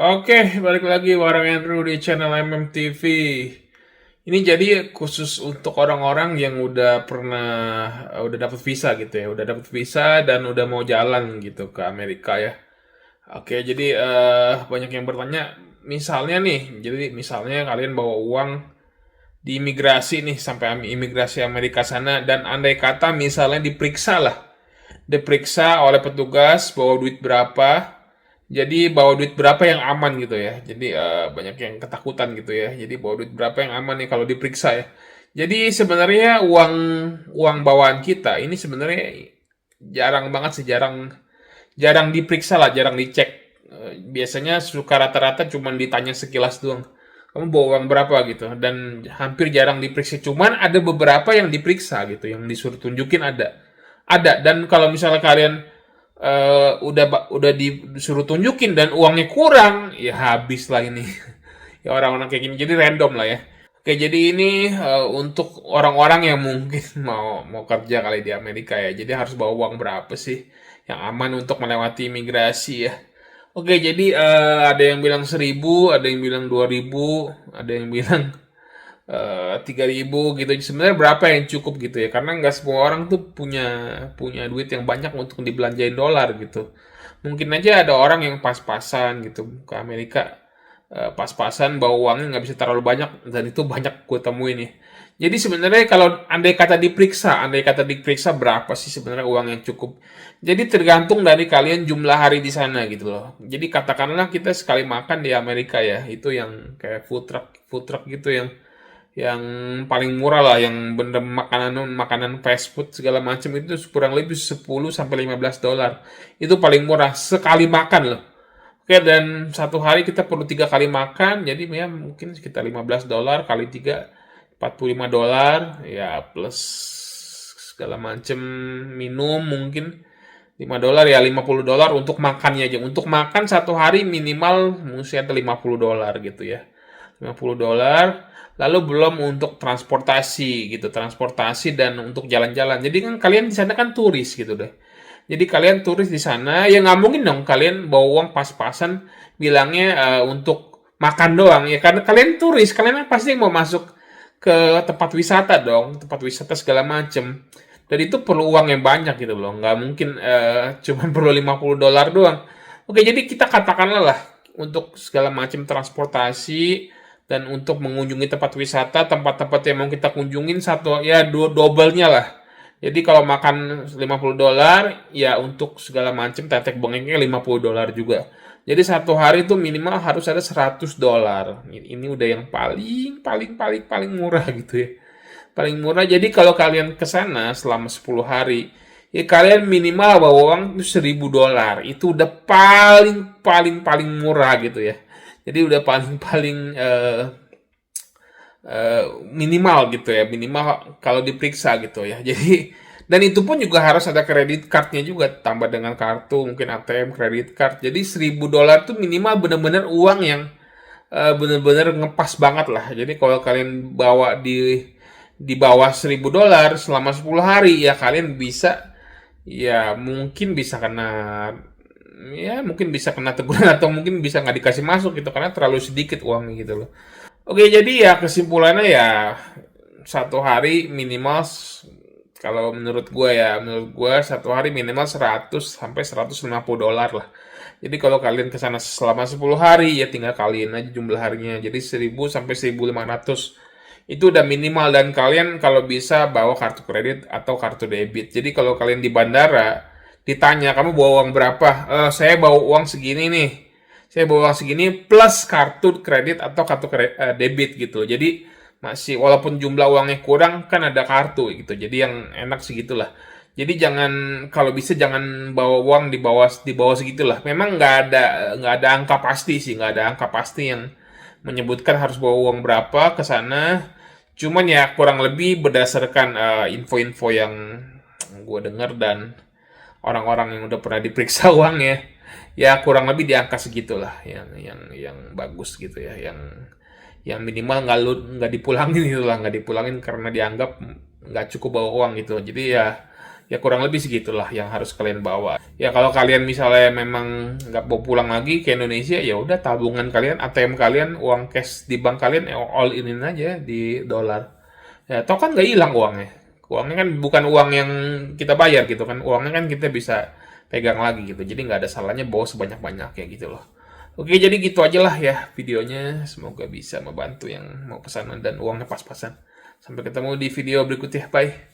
Oke, balik lagi bareng Andrew di channel MMTV. Ini jadi khusus untuk orang-orang yang udah pernah udah dapat visa gitu ya, udah dapat visa dan udah mau jalan gitu ke Amerika ya. Oke, jadi banyak yang bertanya, misalnya nih, jadi misalnya kalian bawa uang di imigrasi nih sampai imigrasi Amerika sana dan andai kata misalnya diperiksa oleh petugas bawa duit berapa, jadi bawa duit berapa yang aman gitu ya. Jadi banyak yang ketakutan gitu ya. Jadi bawa duit berapa yang aman nih kalau diperiksa ya. Jadi sebenarnya uang uang bawaan kita ini sebenarnya jarang banget sih, jarang jarang diperiksa lah, jarang dicek. Biasanya suka rata-rata cuma ditanya sekilas doang. Kamu bawa uang berapa gitu dan hampir jarang diperiksa. Cuman ada beberapa yang diperiksa gitu, yang disuruh tunjukin ada. Ada dan kalau misalnya kalian udah disuruh tunjukin dan uangnya kurang, ya habis lah ini. Ya orang-orang kayak gini jadi random lah ya. Oke, jadi ini untuk orang-orang yang mungkin mau kerja kali di Amerika ya. Jadi harus bawa uang berapa sih yang aman untuk melewati imigrasi ya. Oke, jadi ada yang bilang 1.000, ada yang bilang 2.000, ada yang bilang 3.000 gitu. Sebenarnya berapa yang cukup gitu ya? Karena nggak semua orang tuh punya punya duit yang banyak untuk dibelanjain dolar gitu. Mungkin aja ada orang yang pas-pasan gitu ke Amerika, pas-pasan bawa uangnya nggak bisa terlalu banyak dan itu banyak gue temuin ya. Jadi sebenarnya kalau andai kata diperiksa berapa sih sebenarnya uang yang cukup. Jadi tergantung dari kalian jumlah hari di sana gitu loh. Jadi katakanlah kita sekali makan di Amerika ya, itu yang kayak food truck gitu yang paling murah lah, yang bener makanan makanan fast food segala macam itu kurang lebih 10 sampai 15 dolar. Itu paling murah sekali makan loh. Oke, dan satu hari kita perlu 3 kali makan, jadi ya mungkin sekitar 15 dolar kali 3, 45 dolar, ya plus segala macam minum mungkin 5 dolar ya 50 dolar untuk makannya aja. Untuk makan satu hari minimal mesti ada 50 dolar gitu ya. 50 dolar. Lalu belum untuk transportasi gitu, transportasi dan untuk jalan-jalan. Jadi kan kalian di sana kan turis gitu deh. Jadi kalian turis di sana, ya nggak mungkin dong kalian bawa uang pas-pasan bilangnya untuk makan doang ya karena kalian turis, kalian kan pasti mau masuk ke tempat wisata dong, tempat wisata segala macem. Dan itu perlu uang yang banyak gitu loh, nggak mungkin cuma perlu 50 dolar doang. Oke, jadi kita katakanlah lah untuk segala macam transportasi dan untuk mengunjungi tempat wisata, tempat-tempat yang mau kita kunjungin satu ya double-nya lah. Jadi kalau makan 50 dolar, ya untuk segala macam tetek bengeknya 50 dolar juga. Jadi satu hari itu minimal harus ada 100 dolar. Ini udah yang paling paling paling paling murah gitu ya. Paling murah. Jadi kalau kalian ke sana selama 10 hari, ya kalian minimal bawa uang itu 1.000 dolar. Itu udah paling paling paling murah gitu ya. Jadi udah paling paling minimal gitu ya, minimal kalau diperiksa gitu ya. Jadi dan itu pun juga harus ada kredit cardnya juga, tambah dengan kartu mungkin ATM kredit card. Jadi 1.000 dolar tuh minimal bener-bener uang yang bener-bener ngepas banget lah. Jadi kalau kalian bawa di bawah 1.000 dolar selama 10 hari ya kalian bisa, ya mungkin bisa kena, ya mungkin bisa kena teguran atau mungkin bisa nggak dikasih masuk gitu karena terlalu sedikit uangnya gitu loh. Oke, jadi ya kesimpulannya ya satu hari minimal kalau menurut gue satu hari minimal 100 sampai 150 dolar lah. Jadi kalau kalian ke sana selama 10 hari ya tinggal kalian aja jumlah harinya. Jadi 1.000 sampai 1.500 itu udah minimal dan kalian kalau bisa bawa kartu kredit atau kartu debit. Jadi kalau kalian di bandara ditanya kamu bawa uang berapa? Saya bawa uang segini nih, saya bawa segini plus kartu kredit atau debit gitu. Jadi masih walaupun jumlah uangnya kurang kan ada kartu gitu. Jadi yang enak segitulah. Jadi jangan, kalau bisa jangan bawa uang di bawah segitulah. Memang nggak ada angka pasti sih, nggak ada angka pasti yang menyebutkan harus bawa uang berapa ke sana. Cuman ya kurang lebih berdasarkan info-info yang gue dengar dan orang-orang yang udah pernah diperiksa uangnya, ya kurang lebih di angka segitulah yang bagus gitu ya, yang minimal nggak dipulangin gitu lah, nggak dipulangin karena dianggap nggak cukup bawa uang gitu. Jadi ya Ya kurang lebih segitulah yang harus kalian bawa. Ya kalau kalian misalnya memang nggak mau pulang lagi ke Indonesia, ya udah tabungan kalian, ATM kalian, uang cash di bank kalian all in aja di dolar. Ya toh kan nggak hilang uangnya. Uangnya kan bukan uang yang kita bayar gitu kan. Uangnya kan kita bisa pegang lagi gitu. Jadi nggak ada salahnya bawa sebanyak-banyak ya gitu loh. Oke, jadi gitu aja lah ya videonya. Semoga bisa membantu yang mau pesanan dan uangnya pas-pasan. Sampai ketemu di video berikutnya. Bye.